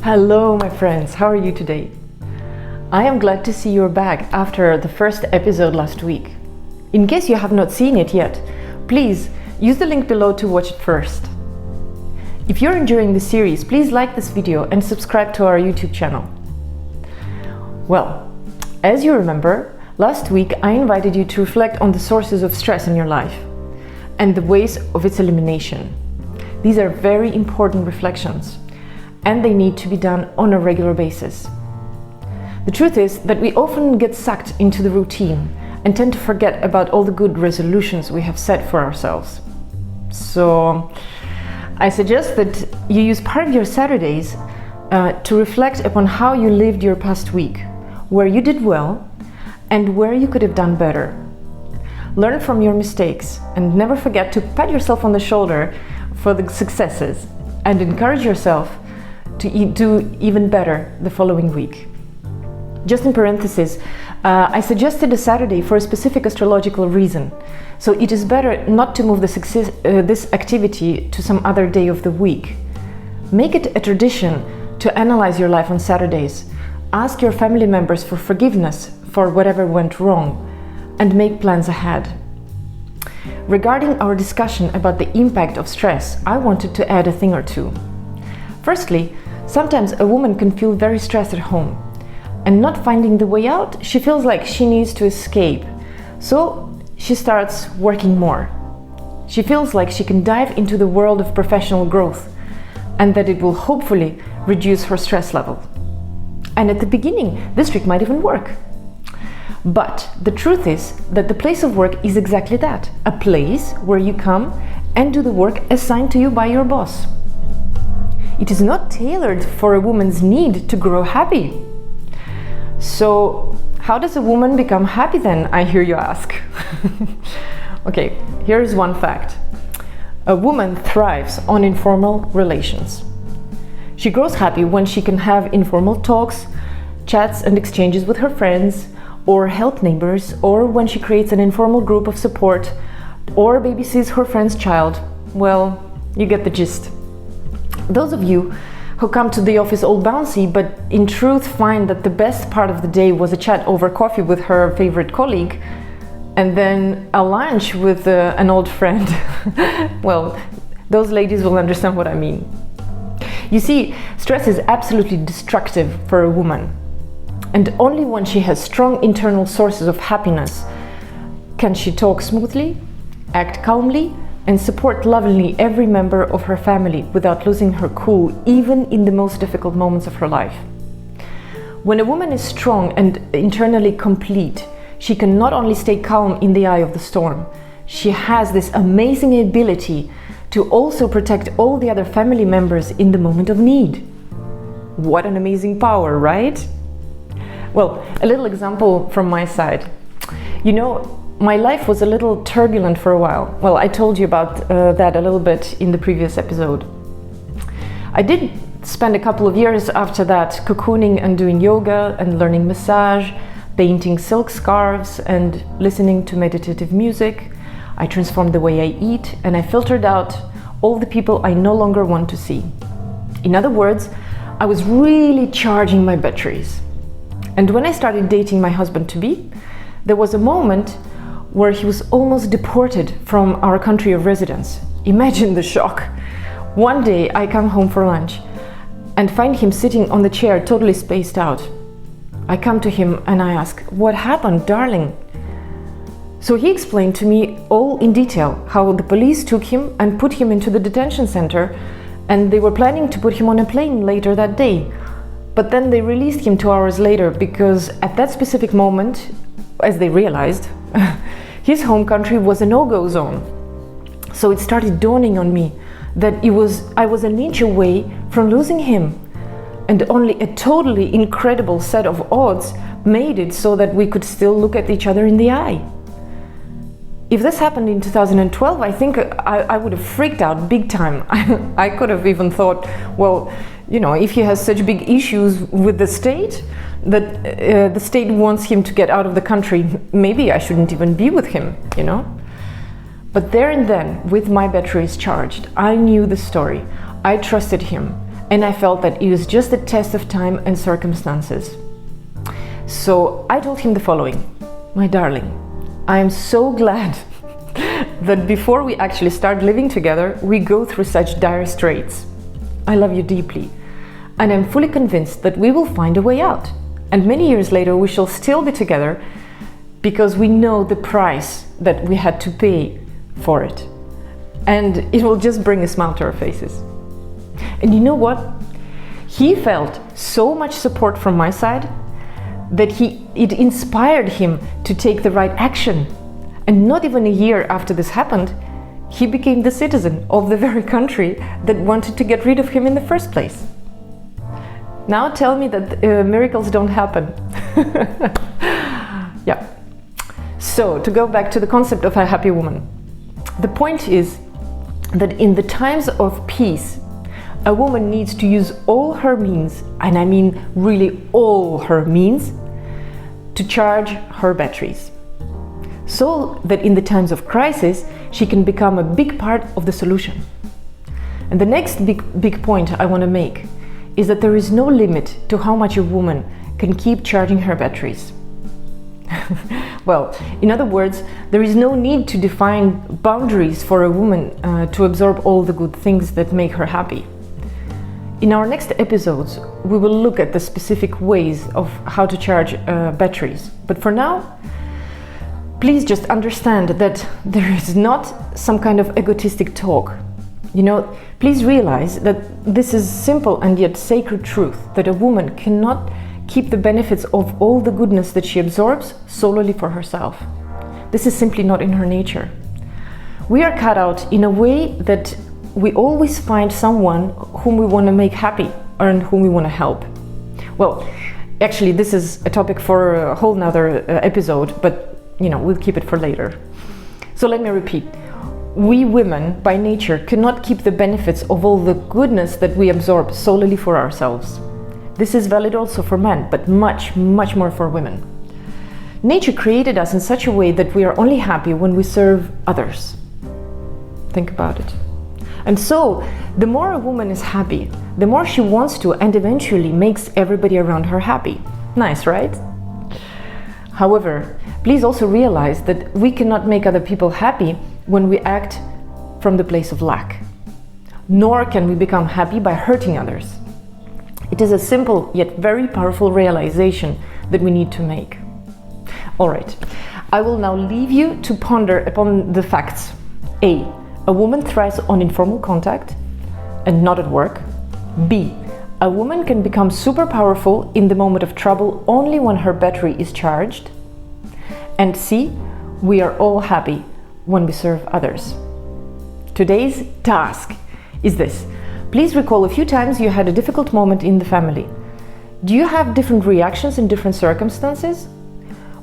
Hello, my friends. How are you today? I am glad to see you're back after the first episode last week. In case you have not seen it yet, please use the link below to watch it first. If you're enjoying the series, please like this video and subscribe to our YouTube channel. Well, as you remember, last week I invited you to reflect on the sources of stress in your life and the ways of its elimination. These are very important reflections, and they need to be done on a regular basis. The truth is that we often get sucked into the routine and tend to forget about all the good resolutions we have set for ourselves. So I suggest that you use part of your Saturdays to reflect upon how you lived your past week, where you did well and where you could have done better. Learn from your mistakes and never forget to pat yourself on the shoulder for the successes and encourage yourself to do even better the following week. Just in parentheses, I suggested a Saturday for a specific astrological reason. So it is better not to move this activity to some other day of the week. Make it a tradition to analyze your life on Saturdays. Ask your family members for forgiveness for whatever went wrong and make plans ahead. Regarding our discussion about the impact of stress, I wanted to add a thing or two. Firstly, sometimes a woman can feel very stressed at home, and not finding the way out, she feels like she needs to escape. So she starts working more. She feels like she can dive into the world of professional growth and that it will hopefully reduce her stress level. And at the beginning, this trick might even work. But the truth is that the place of work is exactly that, a place where you come and do the work assigned to you by your boss. It is not tailored for a woman's need to grow happy. So, how does a woman become happy then, I hear you ask? Okay, here's one fact. A woman thrives on informal relations. She grows happy when she can have informal talks, chats and exchanges with her friends, or help neighbors, or when she creates an informal group of support, or babysits her friend's child. Well, you get the gist. Those of you who come to the office all bouncy, but in truth find that the best part of the day was a chat over coffee with her favorite colleague, and then a lunch with an old friend, well, those ladies will understand what I mean. You see, stress is absolutely destructive for a woman, and only when she has strong internal sources of happiness can she talk smoothly, act calmly, and support lovingly every member of her family without losing her cool, even in the most difficult moments of her life. When a woman is strong and internally complete, she can not only stay calm in the eye of the storm, she has this amazing ability to also protect all the other family members in the moment of need. What an amazing power, right? Well, a little example from my side. You know, my life was a little turbulent for a while. Well, I told you about that a little bit in the previous episode. I did spend a couple of years after that cocooning and doing yoga and learning massage, painting silk scarves and listening to meditative music. I transformed the way I eat and I filtered out all the people I no longer want to see. In other words, I was really charging my batteries. And when I started dating my husband-to-be, there was a moment where he was almost deported from our country of residence. Imagine the shock. One day I come home for lunch and find him sitting on the chair totally spaced out. I come to him and I ask, "What happened, darling?" So he explained to me all in detail how the police took him and put him into the detention center, and they were planning to put him on a plane later that day. But then they released him 2 hours later because at that specific moment, as they realized, his home country was a no-go zone. So it started dawning on me that I was an inch away from losing him, and only a totally incredible set of odds made it so that we could still look at each other in the eye. If this happened in 2012, I think I would have freaked out big time. I could have even thought, well, you know, if he has such big issues with the state, that the state wants him to get out of the country, maybe I shouldn't even be with him, you know? But there and then, with my batteries charged, I knew the story. I trusted him, and I felt that it was just a test of time and circumstances. So I told him the following: my darling, I am so glad that before we actually start living together, we go through such dire straits. I love you deeply, and I'm fully convinced that we will find a way out. And many years later, we shall still be together because we know the price that we had to pay for it. And it will just bring a smile to our faces. And you know what? He felt so much support from my side that it inspired him to take the right action. And not even a year after this happened, he became the citizen of the very country that wanted to get rid of him in the first place. Now tell me that miracles don't happen. Yeah. So to go back to the concept of a happy woman, the point is that in the times of peace, a woman needs to use all her means, and I mean really all her means, to charge her batteries, so that in the times of crisis, she can become a big part of the solution. And the next big point I want to make is that there is no limit to how much a woman can keep charging her batteries. Well, in other words, there is no need to define boundaries for a woman to absorb all the good things that make her happy. In our next episodes, we will look at the specific ways of how to charge batteries. But for now, please just understand that there is not some kind of egotistic talk. You know, please realize that this is simple and yet sacred truth, that a woman cannot keep the benefits of all the goodness that she absorbs solely for herself. This is simply not in her nature. We are cut out in a way that we always find someone whom we want to make happy and whom we want to help. Well, actually, this is a topic for a whole nother episode, but you know, we'll keep it for later. So let me repeat. We women, by nature, cannot keep the benefits of all the goodness that we absorb solely for ourselves. This is valid also for men, but much, much more for women. Nature created us in such a way that we are only happy when we serve others. Think about it. And so, the more a woman is happy, the more she wants to and eventually makes everybody around her happy. Nice, right? However, please also realize that we cannot make other people happy when we act from the place of lack. Nor can we become happy by hurting others. It is a simple yet very powerful realization that we need to make. All right, I will now leave you to ponder upon the facts. A woman thrives on informal contact and not at work. B, a woman can become super powerful in the moment of trouble only when her battery is charged. And C, we are all happy when we serve others. Today's task is this. Please recall a few times you had a difficult moment in the family. Do you have different reactions in different circumstances?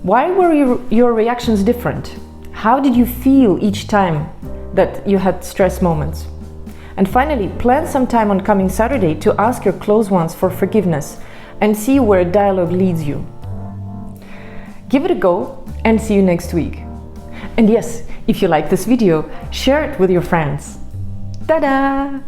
Why were your reactions different? How did you feel each time that you had stress moments? And finally, plan some time on coming Saturday to ask your close ones for forgiveness and see where dialogue leads you. Give it a go and see you next week. And yes, if you like this video, share it with your friends. Ta-da!